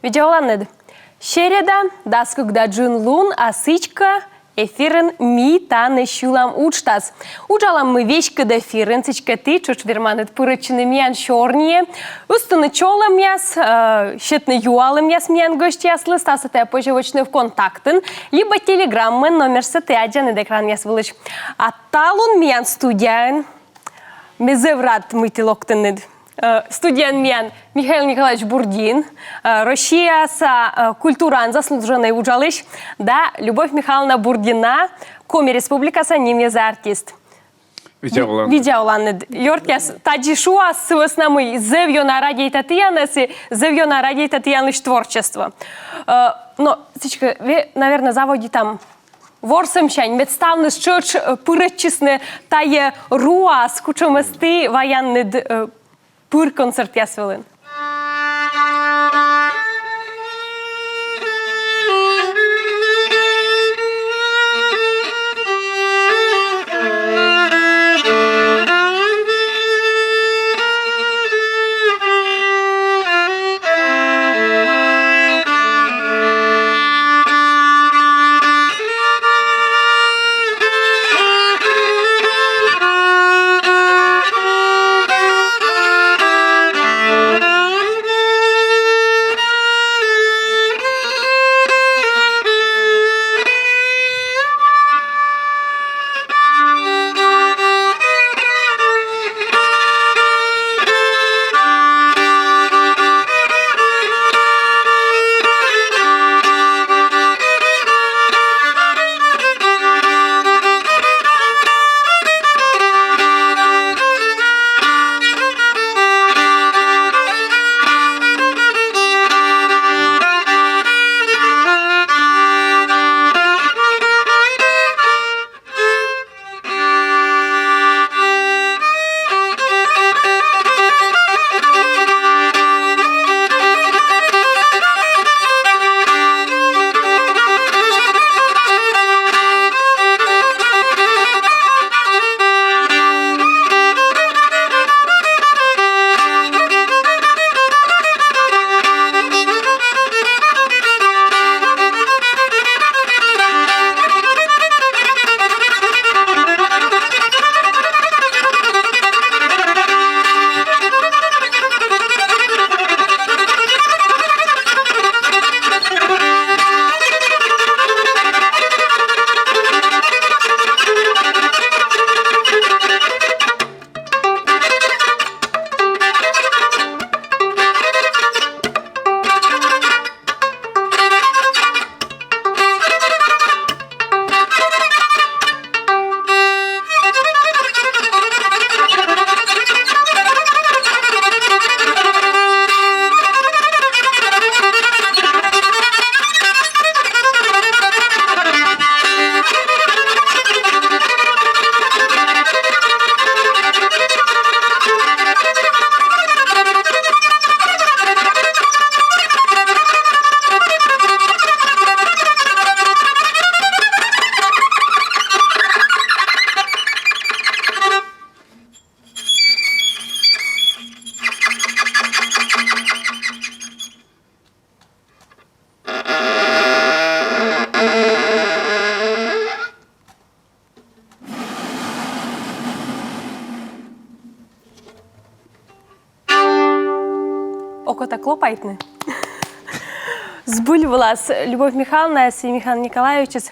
Видеоланнед. Шереда, даскугда джун лун, асычка, эфирен ми таны щулам учтас. Учалам мы вещка да эфирен, цычка ты, чуч верманет пырычыны миян шорние. Устыны чолам яс, щетны юалам яс миян гость яслы, стасатая поживочны в контактын, либо телеграммы номер саты аджаны декран яс вылыч. А талун миян студиян, мезеврат мытилоктыннед. Студент миян Михаил Николаевич Бурдин, Россия са культуран заслуженный ужалыш, да, Любовь Михайловна Бурдина, Коми Республикаса немеза артист. Видеоланнед. Йоркяс таджишуа с основной зевьона радиета тиянеси, зевьона радиета тиянлыш творчество. Но, сычка, вы, наверное, заводи там Ворсемщань, медставны щоч пырыччисны тае руа скучомести вояннед пыр концерт ясвелин. Окота клопайтны. Сбыльвалась Любовь Михайловна и Михаил Николаевич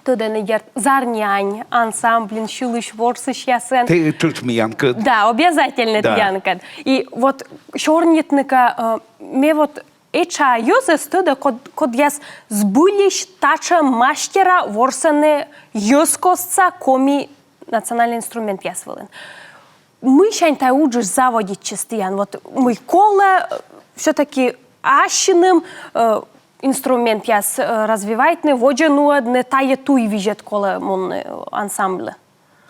туда наерт зарнянь, ансамблин, щулыш, ворсыш, ясен. Ты тут миянка. Да, обязательно да. миянка. И вот шорнитника, мне вот эча юзес туда, код яс сбылищ тача мастера ворсаны юскосца коми национальный инструмент ясвелен. Мы щань та уджиш заводить частиян. Вот мы коле все-таки ащиным инструмент яс развивайтне, воджену не тае туй вижет коле мон ансамбле.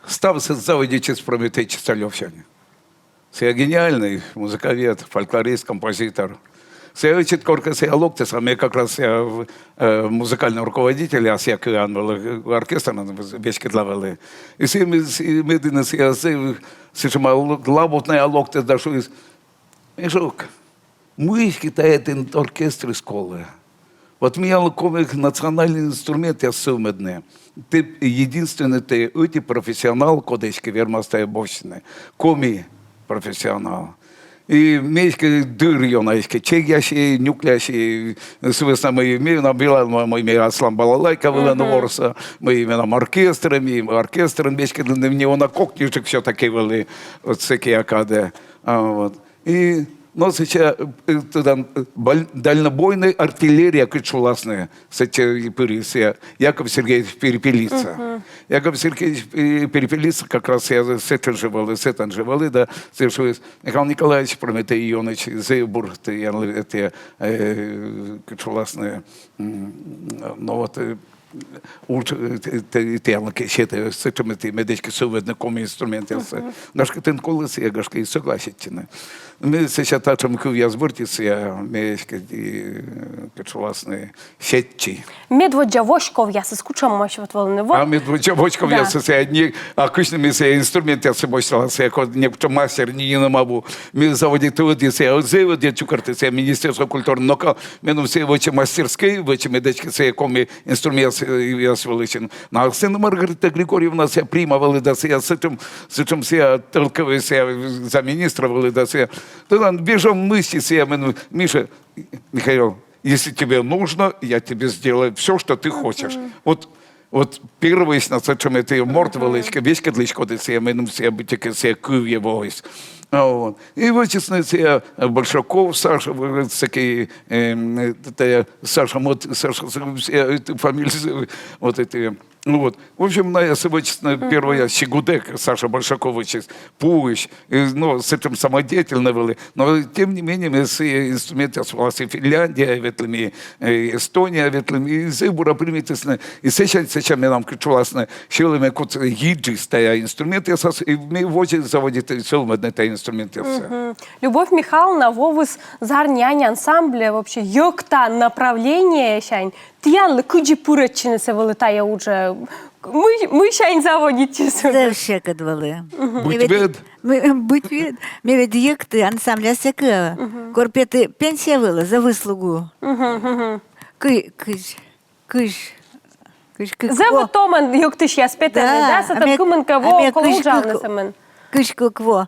Стався заводить с Прометей Чисталевщине. Це гениальный музыковед, фольклорист, композитор. Це учит корка се алоктес, а мы как раз музыкальный руководитель, а я был оркестр на вещке длавали. И все мы динес я се шума лаботная алоктес дашу из мешок. мы считаем оркестр школы. Вот меня комик национальный инструмент я сумедне. Ты единственный ты эти профессионал кодечки вермастая бочины. Коми профессионал. И мечки дыр ёнаечки, чегящие, нюклящие, свысно мы имеем, мы имеем Аслан Балалайка, Виленворса, мы имеем оркестром, мечки для него на кокнюшек все таки были, вот всякие акады. Вот. И но сейчас дальнобойная артиллерия кычуласная, Яков Сергеевич Перепелица. Яков Сергеевич Перепелица как раз я с этим живал, да, Михаил Николаевич Прометей Ионыч, Зейбур, это кычуласная, ну вот, Тянки ще с этим медички суведны коми инструменты. Нашки тен колес я гашки согласитчины. Мы сейчас тачем кувья сбортицы, я медички качуласные сетчи. Медводжа Вошков, я соскучам мощь вот волны. А медводжа Вошков я со одни, а кучными се инструменты я собой я код некто мастер не на мабу. Мы заводит туди се отзывы, чукарты се Министерство культуры, но мену все вочи мастерские, вочи медички се коми инструмент я сволочен. На Арсена Маргарита Григорьевна себя примовала, да я с этим себя толковый себя за министра вали, да я. Тогда бежал мысли себя, Миша, Михаил, если тебе нужно, я тебе сделаю все, что ты хочешь. Вот первый на чем это мортвалечка, весь кадличко, да себя, себя бытика, себя кувье войс. Вот. И вычестно себя Большаков, Саша, всякие, Саша, фамилия, вот эти. Ну вот, в общем, я вычестно первая Щегудек, Саша Большакович, Пуич, ну, с этим самодеятельно были. Но, тем не менее, мы с инструментами с Финляндия, ветлями, Эстония, ветлями, и Зыбура примитивно. И сейчас мы нам кричуласно, щелами кут гиджи стоя инструменты, и мы возим заводить силмедные инструменты. Любовь Михайловна, вовус зарняне ансамбля, вообще, ёкта направление, щань, тьянлы куджи пурачины се вылетая уже. Мы щань заводите. Це ще кадвали. Будь вед. Будь вед. Ми від єкти ансамбля сяка. Корпети пенсія вила за вислугу. Киш. Зево томен, як ти ж я спитали, да? Са там куменка во колужавна самен. Киш кво.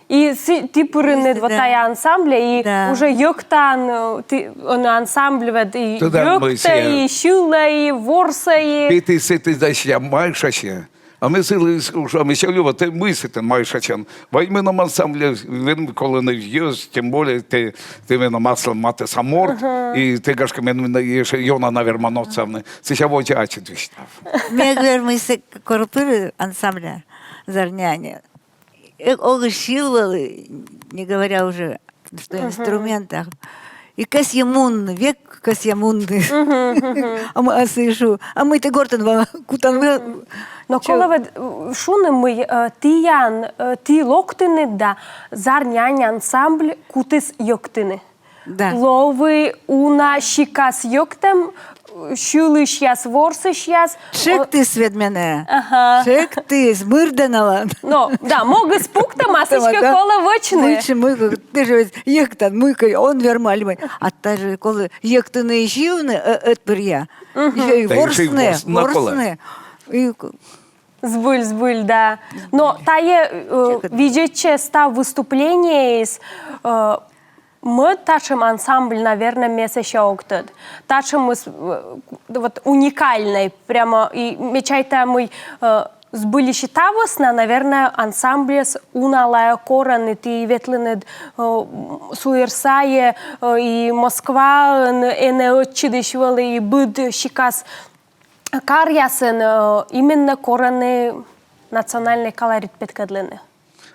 І ти пурини двотая ансамбля, і уже йоктан, он ансамбль, і йокта, і щула, і ворса, і... Ти сити даща майшаче. А ми сили уже Мишелева, ти мислите майшачен. Вайми нам ансамблі, він коли не в'їзд, тим більше ти мене масло мати саморт, і ти гашки мене Йона навермановцевне. Це ще воді ачить віштав. Ми говоримо, що корпори ансамбля зарняне. Огощиловали, не говоря уже, что инструментах. И Касьямун, век Касьямунный. А мы асышу, а мы-то гортан кутан. Но коли ви шуними ті локтини, да, зарняні ансамбль кутис йоктини. Да. Лови уна щикас йоктем, щулиш яс, ворсиш яс. Шек ти свет мене. Ага. Шек ти, змирданала. Ну, да, моги спуктам, а сичка кола вочне. Вичі, ми, ти ж єктан, ми, он вермаль ми. А та ж, коли єктани і щілни, етпер я. Ще й ворсне. Збиль, да. Но та є, видяче, став выступление из... Мы тачим ансамбль, наверное, месяца еще октод. Тачим мы вот уникальный, прямо, и мечайта мы сбыли считавосна, наверное, ансамбль с уналая корон, и ты ветлины суерсае, и Москва, и не отчидышвали, и буд щикас карьясен, именно короны национальный колорит Петкадлины.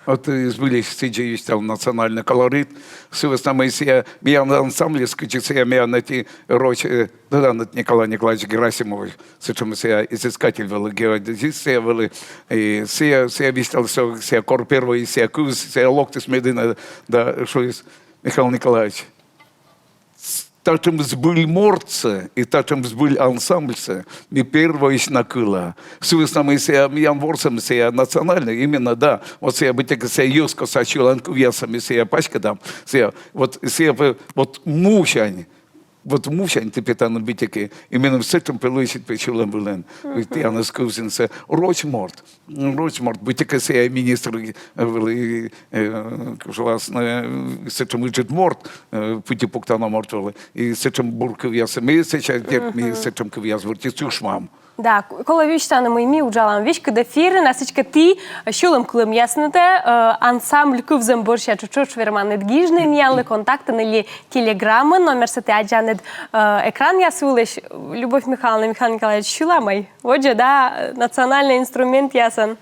Вот избылись сиджи там национальный колорит. Сывостна Моисея, меня ансамбль скачется, я меня найти роч, да, Николай Николаевич Герасимович, с чем я изыскатель был, геодезист, я был, и я вистал, я кор первый, я куз, я локти с медина, да, что из Михаил Николаевич. тачем сбыль морце, и тачем сбыль ансамбльце, ми первое накыла. Свысно мы сея миян ворсам сея национальный, именно, да, вот сея бытека сея юско сачуланку весами сея пачка дам, сея, вот мушань, вот мушань ты питану битеки, именно с этим пилующит печулам булен. Ведь я наскузинся рочморт, битека сея министр власне с этим учит морт, пути пуктана мортвели, и с этим бурков я сами сейчас дед ми с этим квяз вертицу шмам. Да, коли вічтанемо і мі уджалам вічки до фіри, насичка ти шулем клим ясните, ансамбль кувзем борща чучуч верманет гіжний, м'янли контакти нелі телеграми, номер сети аджанет екран ясулиш, Любов Михайловна Николаевич шуламай. Отже, да, національний інструмент ясен.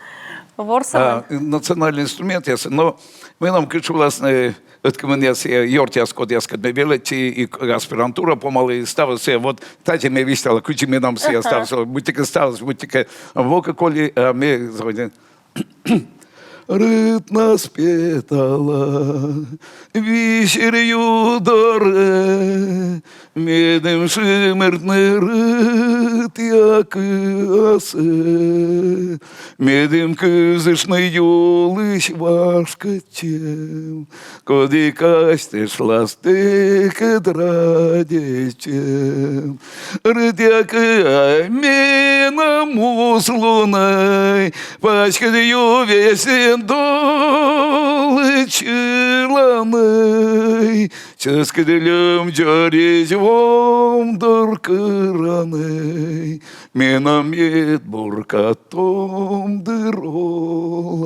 Ворсами. Национальный инструмент ясен, но мы нам кричу власне, от мене йортяско дяска бебелеті і аспірантура помали ставився, от таті ми віштали, ключі ми нам всі ставився, будь-яке ставився, будь-яке вокаколі, а ми згодні. Ритна спетала, вещерью доре, медем шимерный рыт, як осе, медем кызышный юлыш вашкачем, коди кастеш ластык драдечем, рыт як амена муслунай, пачкадью весен долы чиланой, часкаделем джарить вам доркараной, менамет буркатом дыроланой.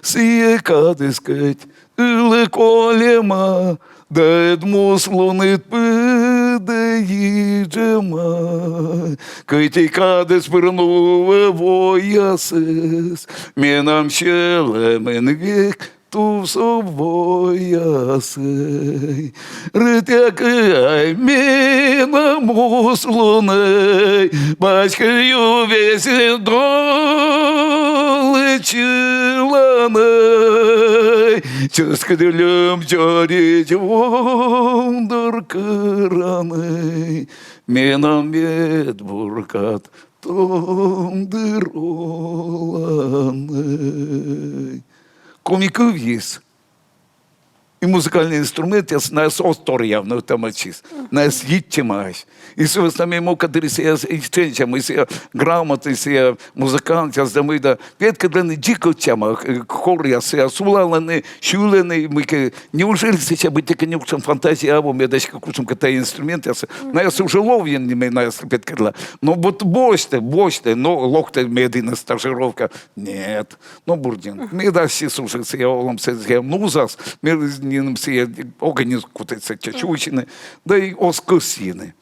Сие кадыскать ылы колема, дед муслунит пыдаиджема, кыти кадыс пырнувы воясыс, менам щелемен век тусу воясы. Рытякай менам муслунай, бачкаю весен долы чиланой, часкаделем жарить вондор караной, менам мед буркат тондыроланой. Комиков есть. И музыкальный инструмент я нас остория в автоматист, нас yittимаш. И с вами ему, который себя ищенчам, и себя грамоты, себя музыкант, я знаю, да, ведь когда не дико тема, хор я себя сулаланы, шулены, мы неужели сейчас быть таки неужели фантазия, а мы даже какой-то какой-то инструмент, я нас уже ловен не мы нас пять когда, но вот бочте, но локте медийная стажировка, нет, но бурдин, мы даже слушайте, я вам сказал, ну зас, мы не все организуются чечучины, да и оскосины.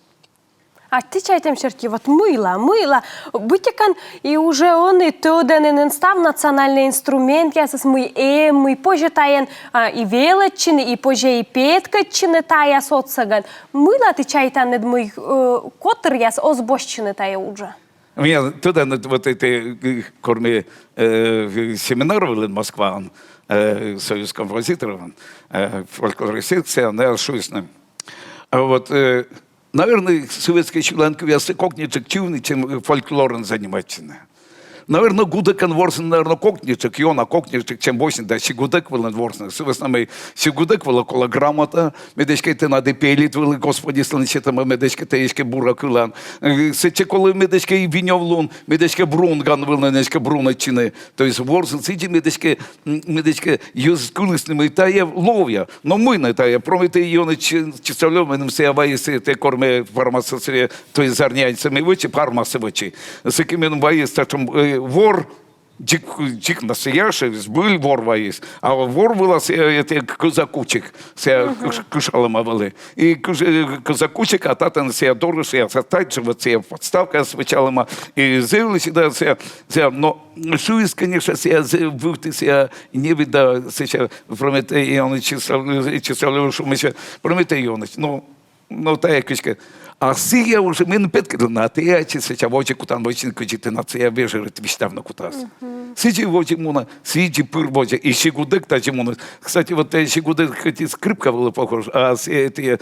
А ти чайтем черті, от мила, бутякан, і уже он, то один став національний інструмент, я сас ми пожитаєн і величини, і поже і петкачини та я соцсаган. Мила ти чайтан нед мой котр яс озбощини та я уже. У меня туда вот эти корми семинар в Москва, союз композиторов, фольклористикция, она шуйсна. А вот, наверное, советские членки я кокничек чувный, чем фольклором заниматься. Наверное, гудек ворсен, наверное, кокничек, йона кокничек, чем больше, да, сигудек был ворсен. С нами сигудек был около грамота, медички ты надо пелит, вели, господи, сланчета, медички ты ешки бура кулан. Сече коли медички виньовлун, медички брунган, вели, медички бруночины. То есть ворсен, сиди медички юз кулисними, та є лов'я. Но ми не та є, промити йони чистовльоменим се аваїси, те корми фармасоції, то є зарняйцями вичі, фармасовичі. З якими ваїс, там, вор, дик настоящий, был вор воис, а вор был это казакучек, се кушалом авали. И казакучек, а тата се дорого, се сатать, вот се подставка свечалома, и зевли всегда се, но шуис, конечно, се вывты се не вида, сейчас Прометей Ионыч, числовлю, что мы сейчас Прометей Ионыч, ну та якось. А сия уже, ми не петки на теячі, сейчас в очі кутан, в очі кучити на це, я вижу, віштав на кутас. Сичи вотимуна, сичи пыр воти, и щегудек тачимуна. Кстати, вот щегудек, хоть и скрипка была похожа, а все эти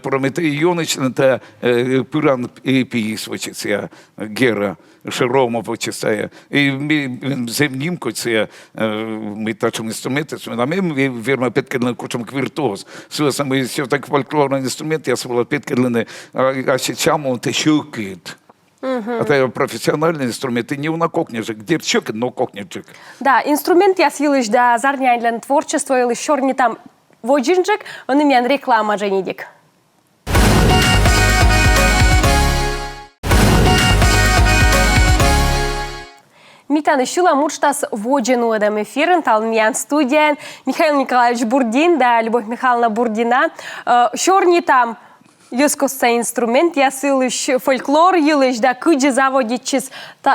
Прометей Ионыч, это пыран и пиисвочится, Гера. Широмо почистає. І ми земнімко це ми тачимо інструменти, а ми вірмо підкидали кучом квіртуоз. Саме все так фольклорний інструмент, я свого підкидали, а ще чому те щукит. А це професіональний інструмент, і не на кокнежик, де щукит, но кокнежик. Да, інструмент я сілиш да зарняй для творчества, или щорні там воджинчик, вони м'ян реклама женідік. Митаны Шулам Учтас воджену эдем эфирен, талмиян студиян, Михаил Николаевич Бурдин, да, Любовь Михайловна Бурдина. Щорни там юскосца инструмент, я сылыш фольклор юлыш, да, кыджи заводичис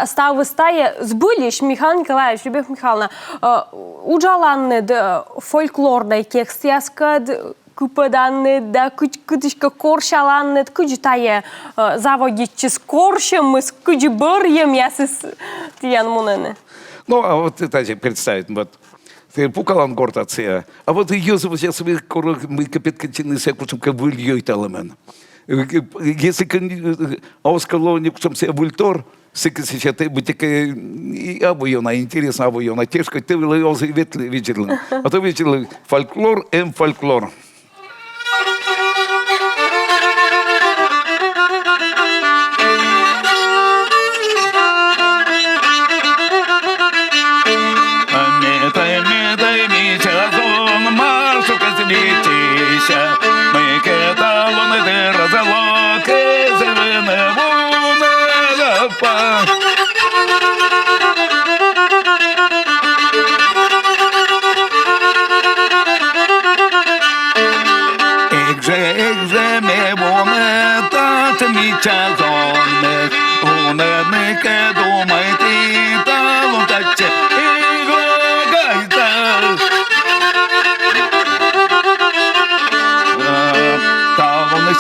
став выстая, сбылиш, Михаил Николаевич, Любовь Михайловна, уджаланны да фольклорный текст, яскад, купаданны, да, кыдышка коршаланны, кыджи тая заводичис коршем, кыджи бырьем, ясыс тиян мунаны. Ну, а вот это представить, вот. Пукалан гортация. А вот ее я себе мы капиткачины се кучом кавыльей таламен. Если аускало не кучом се вультор, сейчас ты будете або она интересно, або она тяжко, ты вылазил видел. А то видел фольклор, фольклор. Ми кеталони де розалоки, зелене вуне запа. Екже, ме вуне, та мі чазоне, вуне не думайте, та лунтаче, і гогайта.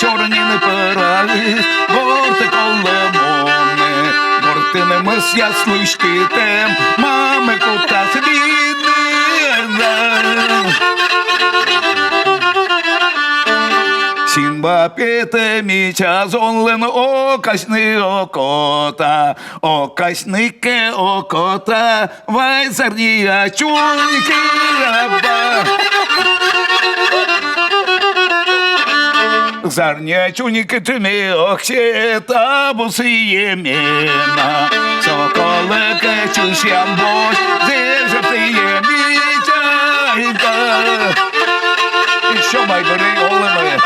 Чорні не пирались, горти колемони, гортини мис яслички тем, мами кута свідне. Сінба п'єте міча зонлен окасни окота, окасники окота, вайзарнія чуйки раба. Зарнячуники тими охче табуси єміна, соколики чушям бош, зижити ємічайка. І що май бери олеми?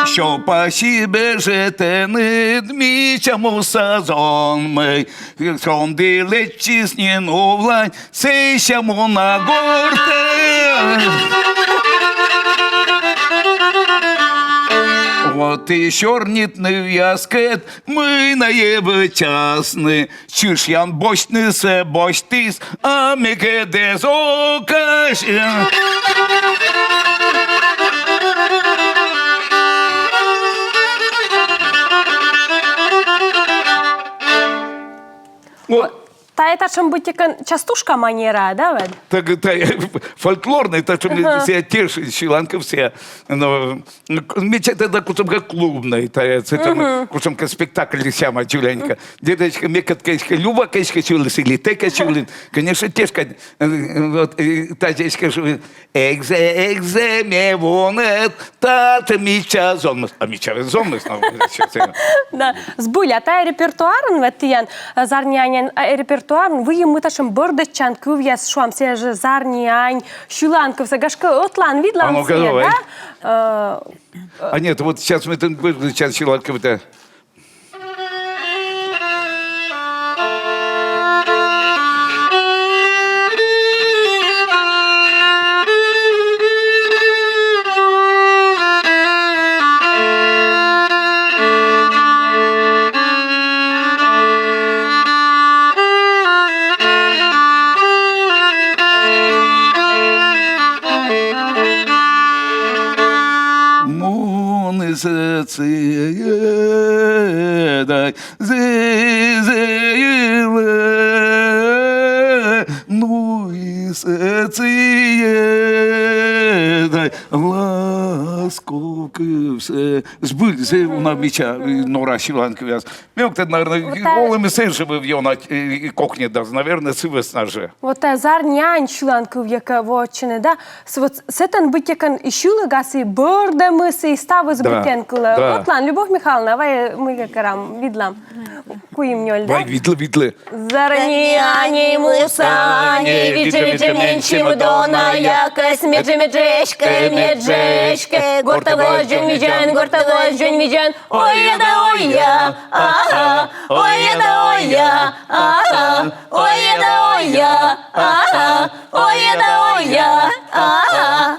Що пасібе житини дмічому сезон мий, сонди лечі сніну влань, сищому на горте. От і чорнітний в'язкет, ми наєбе часни, чуш ян бочни се бочтис, а міке де зокаші. Та это чем быть частушка манера, да, вед? Так это фольклорный, так что все теши, шиланка все. Мечеть это кусом как клубный, это кусом как спектакль сяма чуленька. Деточка, мекаткачка, люба качка чулась, или те качулин. Конечно, тешка, вот, та дечка, что экзе, ме вонет, та меча зонность. А меча зонность, Да, збуля, та репертуарн, вед тиян, зарнянен репертуар, вы ему ташем бордачан, кувьяс шуам се же зарнянь, шуланков, сагашка отлан, видлан все, да? А нет, вот сейчас мы там сейчас шиланков-то. дай, ну і дай, ласковки все. Збилися вона біча, Нора Щеланка в'яз. Мьок, наверное, голими сеншими в йона кохні дасть, наверное, си виснаже. Вот та зарнян Щуланков, яка вочине, да? Сетан бить якан і Щулагаси, бордами си стави з битенкула. Да. Отлан, Любов Михайловна, вай ми якарам, відлам. Куїм ньоль, да? Вай, відли. Зарняні мусані, відже меншим дона, якась меджешке, горта вождень віджен, ой да ой я, ага, ой да ой я, ага, ой да ой я, ага, ой да ой я, ага,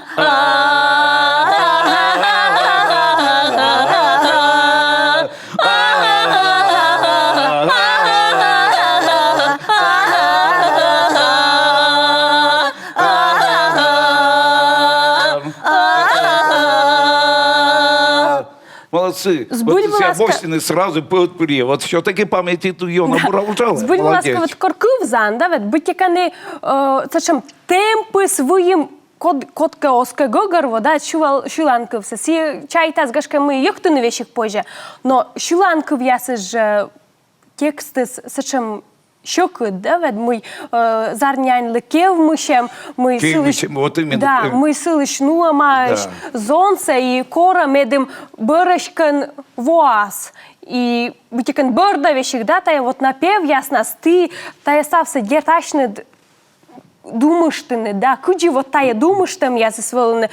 Молодцы. Збудь, Вот будь ласка. Бостины сразу подприе. Вот все-таки памяти ту йона продовжала. Збудь, будь ласка, от коркив зандавет, будь яка не, це чим темпи своїм котка оска гогарво, да, Щуланков, сі чайта з гашками, як ти не вещих позже. Но Щуланков ясе ж тексти з чим щоки, да, вед, ми зарнянь лекев мишем, ми Кевичем, вот именно. да, ми силиш нуамаш, зонце і кора медим берешкен воас. І бітікен берда вещих, да, та вот напев ясна сти, та я стався дєтачне думаштини, да, куді вот та я думаштем я засволене,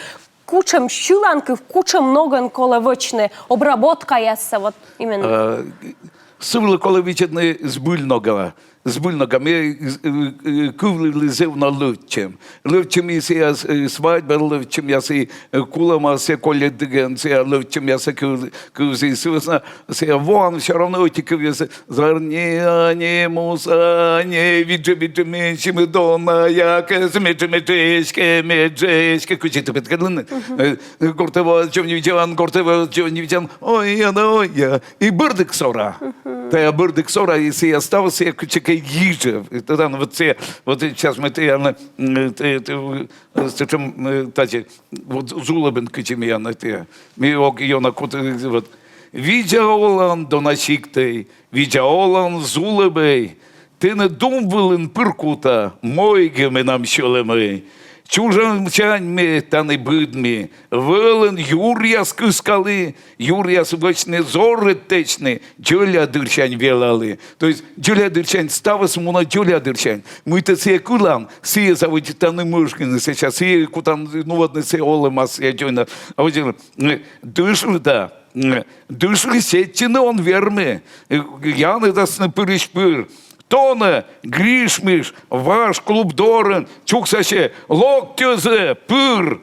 кучам Щуланків, кучам ноган коловочне, обработка яса, вот іменно. Сивли коли вичетне збильного. Ми кувли зевна левчем. Левчем я свадьба, левчем я кулама се коли дигенция, левчем я кувзи сивна, вон все равно тикав зарні мусані, відже меншими дона, якесь меджешке, кучити підкадлини. Гортева, чого не віджан, ой я, і бирдик сора. Та я бирдик сора, і я ставився, як чекай їжа. І тоді, от зараз ми Зулебен кичим я на те. Ми йона кот, віджаолан до нашіктей, віджаолан Зулебей, ти не думвилин пиркута, мойгими нам щолеми. Чужанчаньми та не бидмі, велен Юрія скискали, Юрія свечне зори течне, джоля дирчань вілали. Тобто джоля дирчань става смуна джоля дирчань. Ми те це кулам, сіє заводі та не мушкини сейчас, сіє кутан, ну одне це олема, сіє джойна. А ось дишли, да. Дишли сетчини он верми. Я не дасть не перешпир. Тоне, грішміш, ваш клуб Дорен, чукса ще, локтюзе, пир.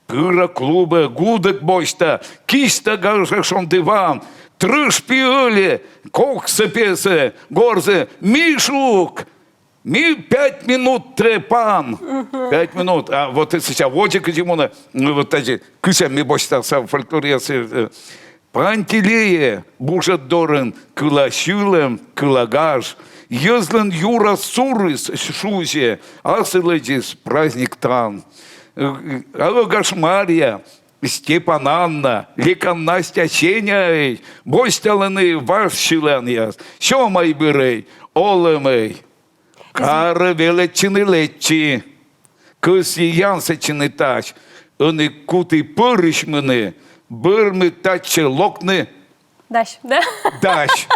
Пира клубе, гудек бочта, кіста гаршашон диван, три шпіолі, коксе песе, горзе, мішук. 5 минут трепан. 5 минут. А вот это сейчас, вот Тимона, вот эти, кысями бочта, фольклория, Пантелея, Бужат Дорен, Кылашюлем, Кылагаш, Езлен Юра Сурис, Шузе, Асылэдис, праздник Тан, Алогаш Мария, Степан Анна, Лекан Настя Сеня, Бостялены ваш Щилен яс, Сёмай Бирей, Олемей, Кара Велечины Лечи, Кысиян Сечины Тач, Они Куты Пырыш мене, Бирми таче локни. Даш, да? Даш.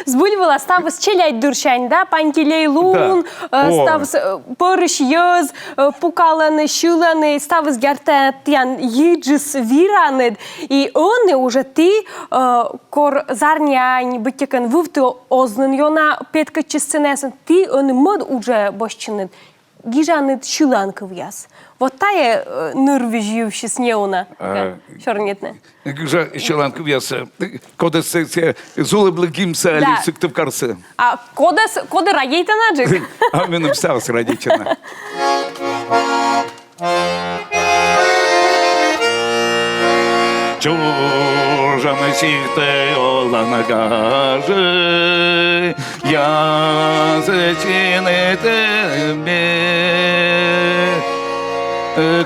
Збульвала став з челядь дурчань, да? Пантелей Лун, став з пориш йоз, пукалани, щулани, став з гертетян їджис віранид. І вони уже ти кор зарнянь, биттякен вивти ознен йона петка чистенесен, ти вони мод уже бощинид. Гіжанид Щуланков яс. Вот тая нырвеживши снеуна. Чорнітне. Гіжа Щуланков яс. Кодес це зулебле гімса алісик тивкарсе. А коди радійте наджик? А ми написав радічена. чужа сіхте оланагаже, я зачини тебе.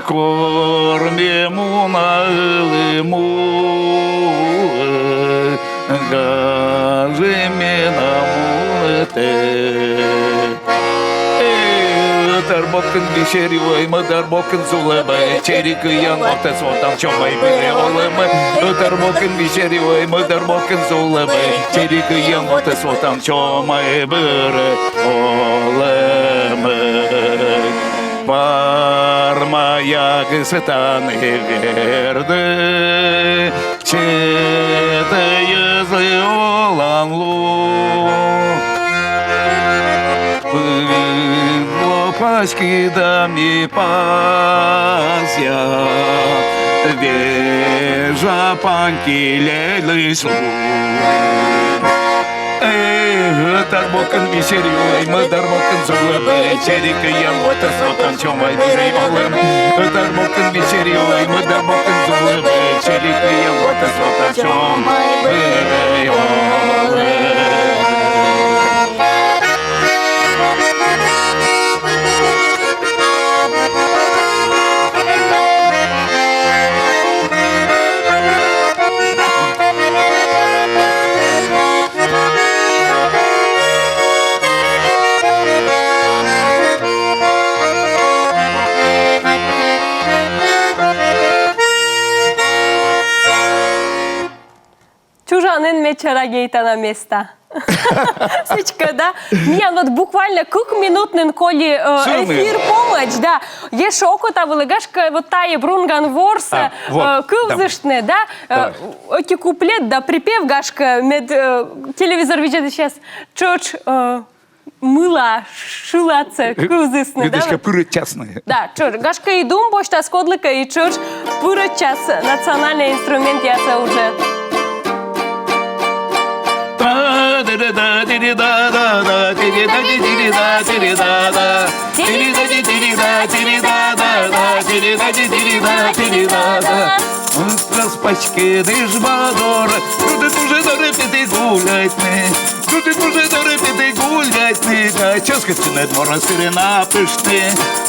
Кормимо налимо, гажеми намулете. Дарбокен вишерюй, мы дарбокен зулебе, черика янвоте свотам чомай бире олеме. Дарбокен вишерюй, мы дарбокен зулебе, черика янвоте свотам чомай бире олеме. Парма як сатани верде, чете єзи оланлу. Пачки дамі пася, вежа панки лелишу. Дарбокен вишерюй, мы дарбокен зулебе, черика янвоте свотам чомай бире олеме. Дарбокен вишерюй, мы дарбокен зулебе, черика янвоте свотам чомай бире олеме. Чужанин вечера гейта на место. Сычка, да? Меня вот буквально как минутный коли эфир помощь, да. Є шоко та великашка вот тає брунган ворса, кывзышны, да. Оки куплет, да, припев гашка, мед телевизор видит сейчас, чоч мыла, шилаца, кывзысны, да. Видишка пырычасная. Да, чоч, гашка и дум, почта скодлика, и чоч пырычас, национальный инструмент, я це уже. Распачки дыжбадор, люди дуже дорепіти гулятьни, люди дуже дорепіти гулятьни, а чоскати не двора сирена пишти,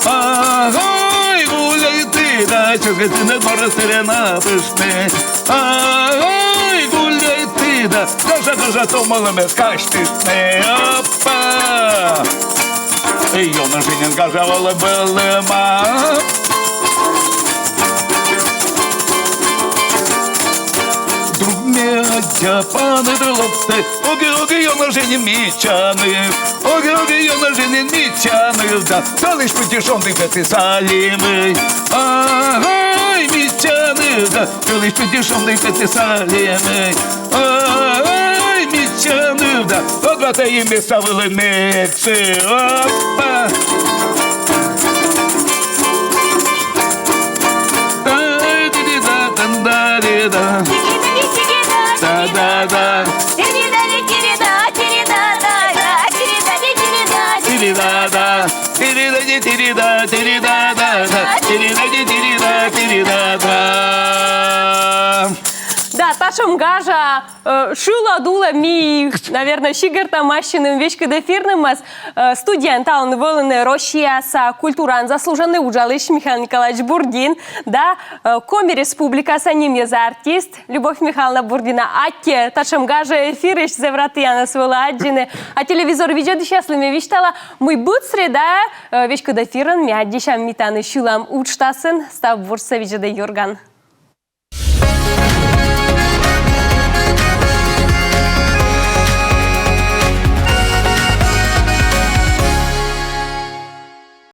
агой гуляйти, да чоскати не двора сирена пишти, агой гуляйти, да кажа то малими скачтисни, опа, йона женін кажа волебелема. Мядя, пане делопте, оги, йона женін мічани, оги, йона женін мічани, да, та лиш потішон дихати саліми, агай, мічани, да, та лиш потішон дихати саліми, агай, мічани, да, одвата їм ставили мекси, опа. Да-да-да. Да-да-да. Да, ташем гажа шила дула ми, наверное, щигарта мащиным вещка дефирным мас студент он волны Россия са культуран заслуженный ужалыш Михаил Николаевич Бурдин, да, коми республика са ним за артист Любовь Михайловна Бурдина, аке ташем гажа эфирыш зевраты я на своладжины, а телевизор видео счастливыми виштала мой бут среда вещка дефирен мяддишам митаны шилам учтасын став бурса видео Юрган.